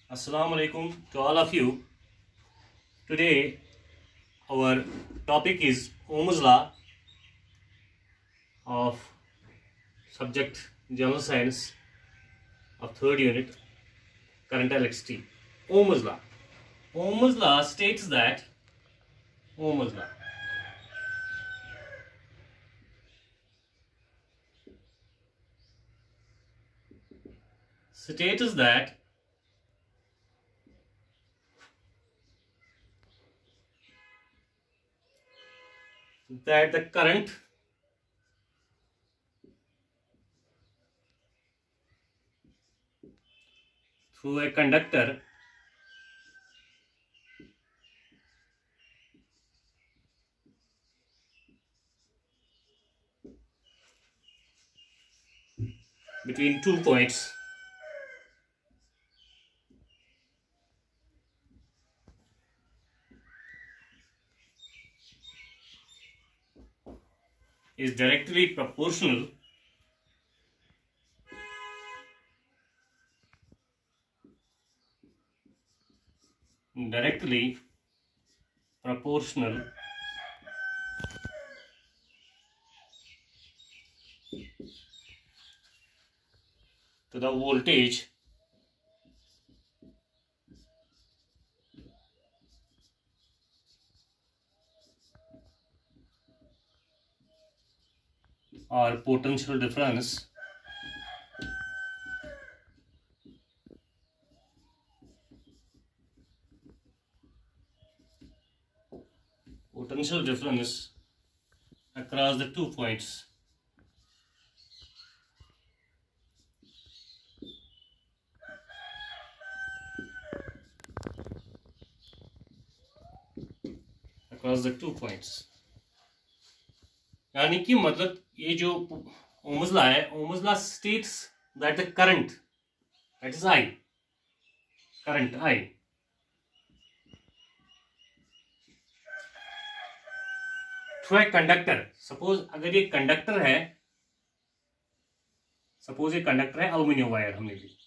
Assalamu alaikum to all of you. Today our topic is Ohm's law of subject General Science of third unit current electricity. Ohm's law. Ohm's law states that Ohm's law states that the current through a conductor between 2 points is directly proportional to the voltage or potential difference across the 2 points. यानी कि मतलब ये जो Ohm's law है, Ohm's law states that the current, that is I, current I, through a conductor. Suppose अगर ये conductor है, aluminium wire हमने ली,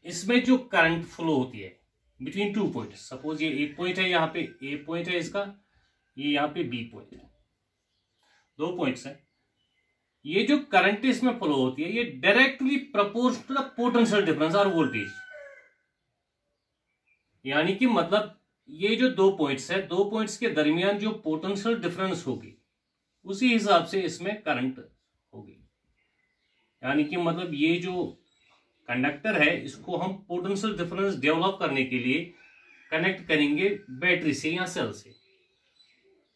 इसमें जो करंट फ्लो होती है बिटवीन 2 पॉइंट, सपोज ये एक पॉइंट है, यहाँ पे ए पॉइंट है इसका, ये यहाँ पे बी पॉइंट है, 2 पॉइंट्स है, ये जो करंट इसमें फ्लो होती है ये directly proportional to the potential difference और वोल्टेज. यानी कि मतलब ये जो 2 पॉइंट्स है, 2 पॉइंट्स के दरमियान जो पोटेंशियल डिफरेंस होगी उसी हिसाब से इसमें करंट होगी. यानी कि मतलब ये जो कंडक्टर है इसको हम पोटेंशियल डिफरेंस डेवलप करने के लिए कनेक्ट करेंगे बैटरी से या सेल से.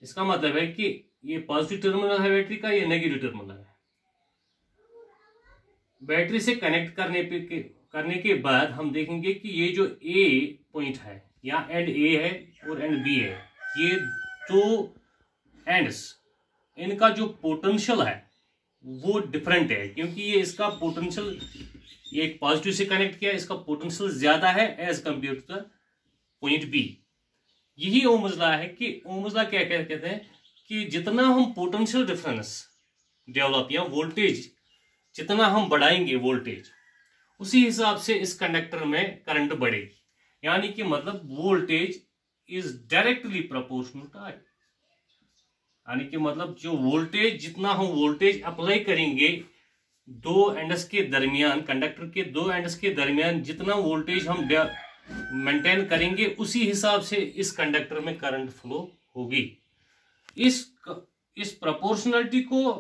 इसका मतलब है कि ये पॉजिटिव टर्मिनल है बैटरी का, ये नेगेटिव टर्मिनल है. बैटरी से कनेक्ट करने के बाद हम देखेंगे कि ये जो ए पॉइंट है, या एंड ए है और एंड बी है, ये 2 एंड्स, इनका जो पोटेंशियल है वो डिफरेंट है, क्योंकि ये इसका पोटेंशियल, ये एक पॉजिटिव से कनेक्ट किया, इसका पोटेंशियल ज्यादा है as compare to the point B. यही ओम्स लॉ है कि ओम्स लॉ क्या कहते हैं कि जितना हम पोटेंशियल डिफरेंस डेवलप या वोल्टेज जितना हम बढ़ाएंगे वोल्टेज, उसी हिसाब से इस कंडक्टर में करंट बढ़ेगी. यानी कि मतलब voltage is directly proportional to I. यानी कि मतलब जो वोल्टेज, जितना हम वोल्टेज अप्लाई करेंगे 2 एंड्स के दरमियान, कंडक्टर के 2 एंड्स के दरमियान जितना वोल्टेज हम मेंटेन करेंगे उसी हिसाब से इस कंडक्टर में करंट फ्लो होगी. इस प्रोपोर्शनलिटी को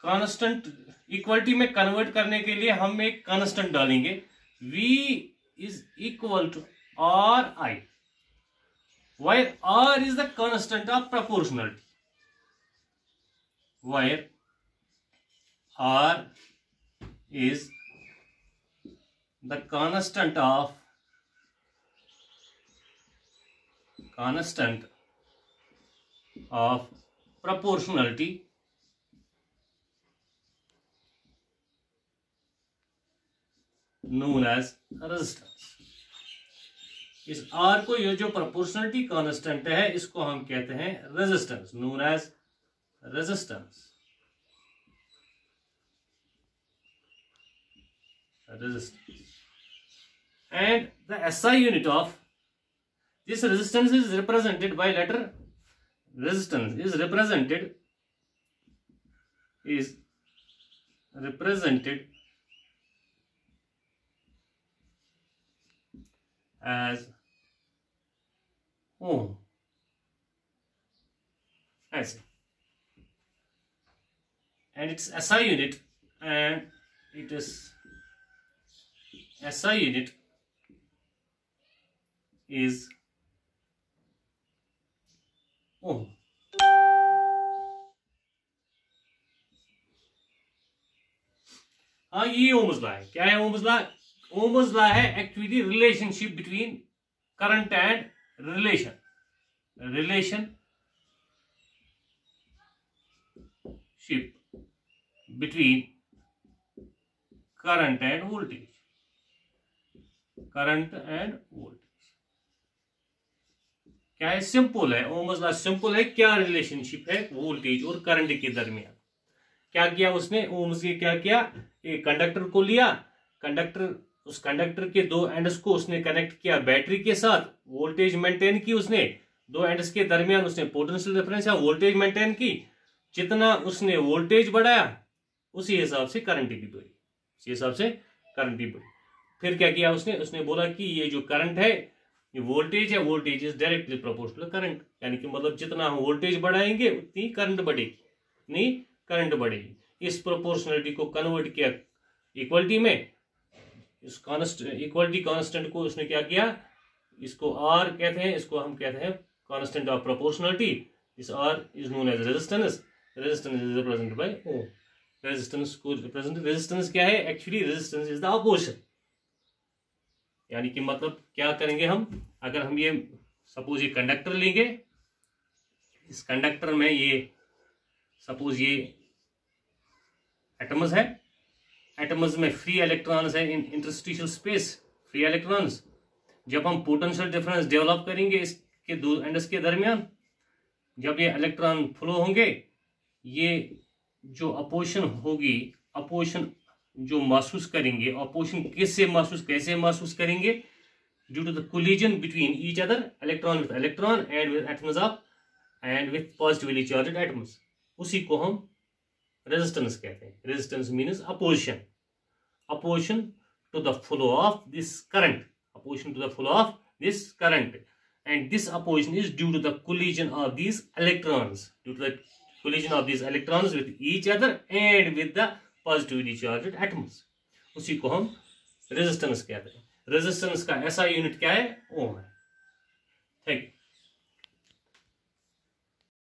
कांस्टेंट इक्वलिटी में कन्वर्ट करने के लिए हम एक कांस्टेंट डालेंगे, V is equal to Ri, where R is the constant of proportionality, where R is the constant of proportionality known as resistance. इस R को, ये जो प्रोपोर्शनलिटी कांस्टेंट है, इसको हम कहते हैं resistance, known as resistance. and the SI unit of this resistance is represented by letter resistance is represented as ohm. ऐसे, and its SI unit is ohm. हाँ, ये ओम्स लॉ है। क्या है ओम्स लॉ? ओम्स लॉ है actually relationship between current and relationship between current end voltage. क्या है? Simple है। ओम्स लॉ सिंपल है। क्या रिलेशनशिप है वोल्टेज और करंट के दरमियान? क्या किया उसने? ओम्स ने क्या किया? एक कंडक्टर को लिया, उस कंडक्टर के दो एंड्स को उसने कनेक्ट किया बैटरी के साथ, वोल्टेज मेंटेन की उसने, दो एंड्स के दरमियान उसने पोटेंशियल डिफरेंस या वोल्टेज मेंटेन की। जितना उसने वोल्टेज बढ़ाया उसी हिसाब से करंट भी बढ़ी। फिर क्या किया उसने बोला कि ये जो करंट है, ये वोल्टेज है, voltage is directly proportional current. यानी कि मतलब जितना हम वोल्टेज बढ़ाएंगे उतनी करंट बढ़ेगी। इस प्रोपोर्शनलिटी को कन्वर्ट किया इक्वलिटी में। इस इक्वलिटी कांस्टेंट को उसने क्या किया? इसको R कहते हैं, इसको हम कहते हैं constant of proportionality. This R is known as resistance is represented by O। Resistance क्या है? Actually resistance is the opposition. यानी कि मतलब क्या करेंगे हम? अगर हम ये सपोज ये कंडक्टर लेंगे, इस कंडक्टर में ये सपोज ये एटम्स है, एटम्स में फ्री इलेक्ट्रॉन्स है इन इंटरस्टिशियल स्पेस, फ्री इलेक्ट्रॉन्स। जब हम पोटेंशियल डिफरेंस डेवलप करेंगे इसके दो एंड्स के दरमियान, जब ये इलेक्ट्रॉन फ्लो होंगे, ये जो अपोजिशन होगी, अपोजिशन जो महसूस करेंगे, अपोजिशन कैसे महसूस करेंगे? Due to the collision between each other, electron with electron and with atoms of and with positively charged atoms. उसी को हम रेजिस्टेंस कहते हैं। Resistance means opposition to the flow of this current, and this opposition is due to the collision of these electrons, with each other and with the positively charged atoms। उसी को हम resistance कहते हैं। Resistance का ऐसा unit क्या है? ओम है।